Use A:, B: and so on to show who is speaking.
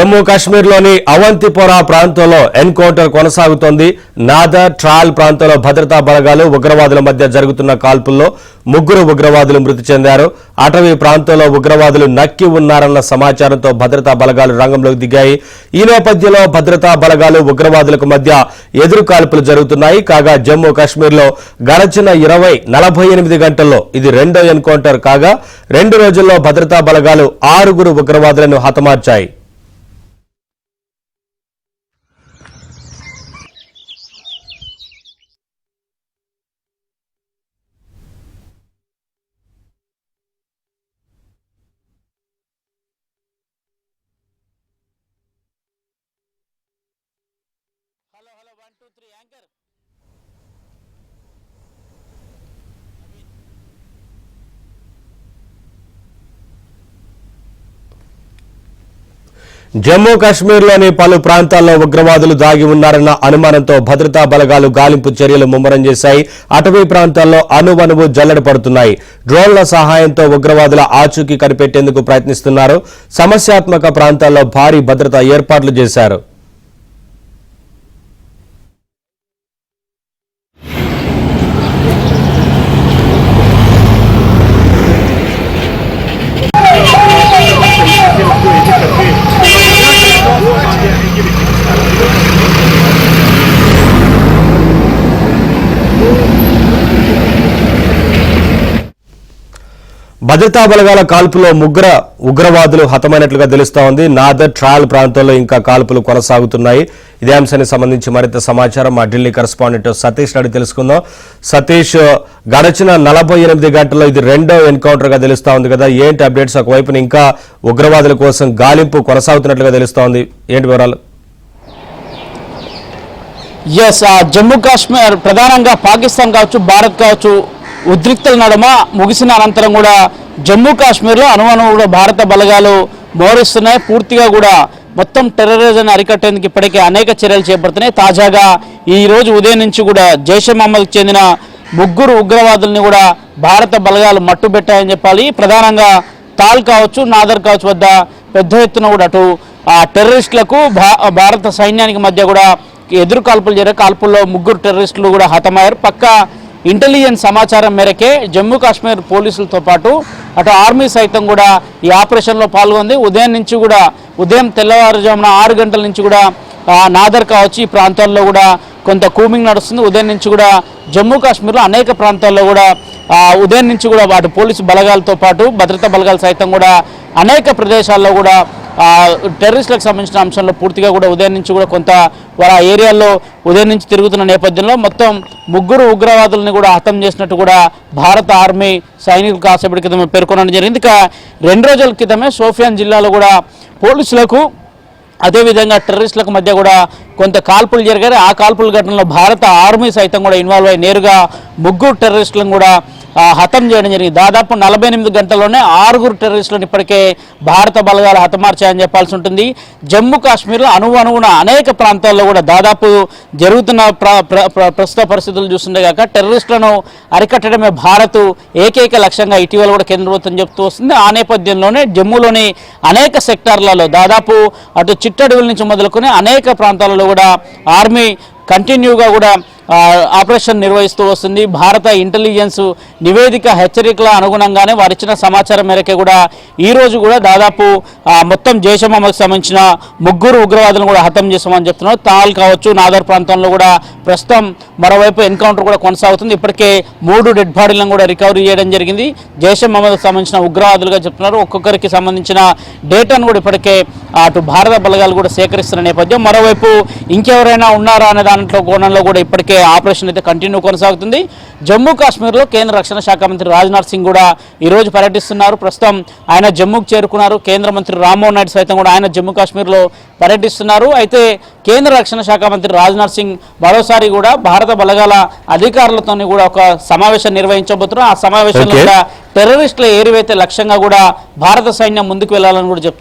A: జమ్మూ కాశ్మీర్లోని అవంతిపోరా ప్రాంతంలో ఎన్కౌంటర్ కొనసాగుతోంది. నాదర్ ట్రాల్ ప్రాంతంలో భద్రతా బలగాలు ఉగ్రవాదుల మధ్య జరుగుతున్న కాల్పుల్లో 3 ఉగ్రవాదులు మృతి చెందారు. అటవీ ప్రాంతంలో ఉగ్రవాదులు నక్కి ఉన్నారన్న సమాచారంతో భద్రతా బలగాలు రంగంలోకి దిగాయి. ఈ నేపథ్యంలో భద్రతా బలగాలు ఉగ్రవాదులకు మధ్య ఎదురు కాల్పులు జరుగుతున్నాయి. కాగా జమ్మూ కాశ్మీర్లో గడచిన 48 గంటల్లో ఇది రెండో ఎన్కౌంటర్ కాగా 2 రోజుల్లో భద్రతా బలగాలు 6 ఉగ్రవాదులను హతమార్చాయి.
B: Hello 1 2 3 anchor.
A: జమ్మూ కాశ్మీర్లోని పలు ప్రాంతాల్లో ఉగ్రవాదులు దాగి ఉన్నారన్న అనుమానంతో భద్రతా బలగాలు గాలింపు చర్యలు ముమ్మరం చేశాయి. అటవీ ప్రాంతాల్లో అణువణువు జల్లెడ పడుతున్నాయి. డ్రోన్ల సహాయంతో ఉగ్రవాదుల ఆచూకీ కనిపెట్టేందుకు ప్రయత్నిస్తున్నారు. సమస్యాత్మక ప్రాంతాల్లో భారీ భద్రతా ఏర్పాట్లు చేశారు. భద్రతా బలగాల కాల్పులో 3 ఉగ్రవాదులు హతమైనట్లుగా తెలుస్తోంది. నాదర్ ట్రాల్ ప్రాంతంలో ఇంకా కాల్పులు కొనసాగుతున్నాయి. ఇదే అంశానికి సంబంధించి మరింత సమాచారం మా ఢిల్లీ కరెస్పాండెంట్ సతీష్ అడిగి తెలుసుకుందాం. సతీష్, గడచిన 48 గంటల్లో ఇది రెండో ఎన్కౌంటర్ గా తెలుస్తా ఉంది కదా, ఏంటి అప్డేట్స్? ఒకవైపున ఇంకా ఉగ్రవాదుల కోసం గాలింపు కొనసాగుతున్నట్లుగా తెలుస్తోంది, ఏంటి వివరాలు?
B: జమ్మూ కాశ్మీర్ ప్రధానంగా పాకిస్తాన్ కావచ్చు, భారత్ కావచ్చు, ఉద్రిక్తల నడుమ ముగిసిన అనంతరం కూడా జమ్మూ కాశ్మీర్లో అణువణువు కూడా భారత బలగాలు మోహరిస్తున్నాయి. పూర్తిగా కూడా మొత్తం టెర్రరిజాన్ని అరికట్టేందుకు ఇప్పటికే అనేక చర్యలు చేపడుతున్నాయి. తాజాగా ఈ రోజు ఉదయం నుంచి కూడా జైషే మహమ్మద్కు చెందిన 3 ఉగ్రవాదుల్ని కూడా భారత బలగాలు మట్టుబెట్టాయని చెప్పాలి. ప్రధానంగా తాల్ కావచ్చు, నాదర్ కావచ్చు వద్ద పెద్ద ఎత్తున కూడా అటు టెర్రరిస్టులకు భారత సైన్యానికి మధ్య కూడా ఎదురు కాల్పులు జరిగే కాల్పుల్లో 3 టెర్రరిస్టులు కూడా హతమయ్యారు. పక్కా ఇంటెలిజెన్స్ సమాచారం మేరకే జమ్మూ కాశ్మీర్ పోలీసులతో పాటు అటు ఆర్మీ సైతం కూడా ఈ ఆపరేషన్లో పాల్గొంది. ఉదయం తెల్లవారుజామున 6 గంటల నుంచి కూడా నాదర్ కావచ్చు ఈ ప్రాంతాల్లో కూడా కొంత కూమింగ్ నడుస్తుంది. ఉదయం నుంచి కూడా జమ్మూ కాశ్మీర్లో అనేక ప్రాంతాల్లో కూడా ఉదయం నుంచి కూడా వాటి పోలీసు బలగాలతో పాటు భద్రతా బలగాలు సైతం కూడా అనేక ప్రదేశాల్లో కూడా టెర్రరిస్టులకు సంబంధించిన అంశంలో పూర్తిగా కూడా ఉదయం నుంచి కూడా కొంత వారి ఏరియాల్లో ఉదయం నుంచి తిరుగుతున్న నేపథ్యంలో మొత్తం 3 ఉగ్రవాదులను కూడా హతం చేసినట్టు కూడా భారత ఆర్మీ సైనికులు కాసేపటి క్రితమే పేర్కొనడం జరిగింది. ఇక 2 రోజుల క్రితమే షోపియాన్ జిల్లాలో కూడా పోలీసులకు అదేవిధంగా టెర్రరిస్టులకు మధ్య కూడా కొంత కాల్పులు జరిగాయి. ఆ కాల్పుల ఘటనలో భారత ఆర్మీ సైతం కూడా ఇన్వాల్వ్ అయ్యి నేరుగా 3 టెర్రరిస్టులను కూడా హతం చేయడం జరిగింది. దాదాపు 48 గంటల్లోనే 6 టెర్రరిస్టులను ఇప్పటికే భారత బలగాలు హతమార్చాయని చెప్పాల్సి ఉంటుంది. జమ్మూ కాశ్మీర్లో అణువణువున అనేక ప్రాంతాల్లో కూడా దాదాపు జరుగుతున్న ప్రస్తుత పరిస్థితులు చూస్తుండే కాక టెర్రరిస్టులను అరికట్టడమే భారత్ ఏకైక లక్ష్యంగా ఇటీవల కూడా కేంద్ర ప్రభుత్వం చెప్తూ వస్తుంది. ఆ నేపథ్యంలోనే జమ్మూలోని అనేక సెక్టార్లలో దాదాపు అటు చిట్టడవుల నుంచి మొదలుకొని అనేక ప్రాంతాలలో కూడా ఆర్మీ కంటిన్యూగా కూడా ఆపరేషన్ నిర్వహిస్తూ వస్తుంది. భారత ఇంటెలిజెన్స్ నివేదిక హెచ్చరికల అనుగుణంగానే వారు ఇచ్చిన సమాచారం మేరకే కూడా ఈ రోజు కూడా దాదాపు మొత్తం జైషే మహమ్మద్కు సంబంధించిన 3 ఉగ్రవాదులను కూడా హతం చేస్తామని చెప్తున్నారు. తాల్ కావచ్చు, నాదర్ ప్రాంతంలో కూడా ప్రస్తుతం మరోవైపు ఎన్కౌంటర్ కూడా కొనసాగుతుంది. ఇప్పటికే 3 డెడ్ బాడీలను కూడా రికవరీ చేయడం జరిగింది. జైషే మహమ్మద్కు సంబంధించిన ఉగ్రవాదులుగా చెప్తున్నారు. ఒక్కొక్కరికి సంబంధించిన డేటాను కూడా ఇప్పటికే అటు భారత బలగాలు కూడా సేకరిస్తున్న నేపథ్యం. మరోవైపు ఇంకెవరైనా ఉన్నారా అనే దాంట్లో కోణంలో కూడా ఇప్పటికే ఆపరేషన్ అయితే కంటిన్యూ కొనసాగుతుంది. జమ్మూ కాశ్మీర్లో కేంద్ర రక్షణ శాఖ మంత్రి రాజ్నాథ్ సింగ్ కూడా ఈరోజు పర్యటిస్తున్నారు. ప్రస్తుతం ఆయన జమ్మూకు చేరుకున్నారు. కేంద్ర మంత్రి రామ్మోహన్ నాయుడు సైతం కూడా ఆయన జమ్మూ కాశ్మీర్లో పర్యటిస్తున్నారు. అయితే కేంద్ర రక్షణ శాఖ మంత్రి రాజ్నాథ్ సింగ్ మరోసారి కూడా భారత బలగాల అధికారులతో కూడా ఒక సమావేశం నిర్వహించబోతున్నారు. ఆ సమావేశంలో కూడా టెర్రరిస్టుల ఏరివైతే లక్ష్యంగా కూడా భారత సైన్యం ముందుకు వెళ్లాలని కూడా చెప్తున్నారు.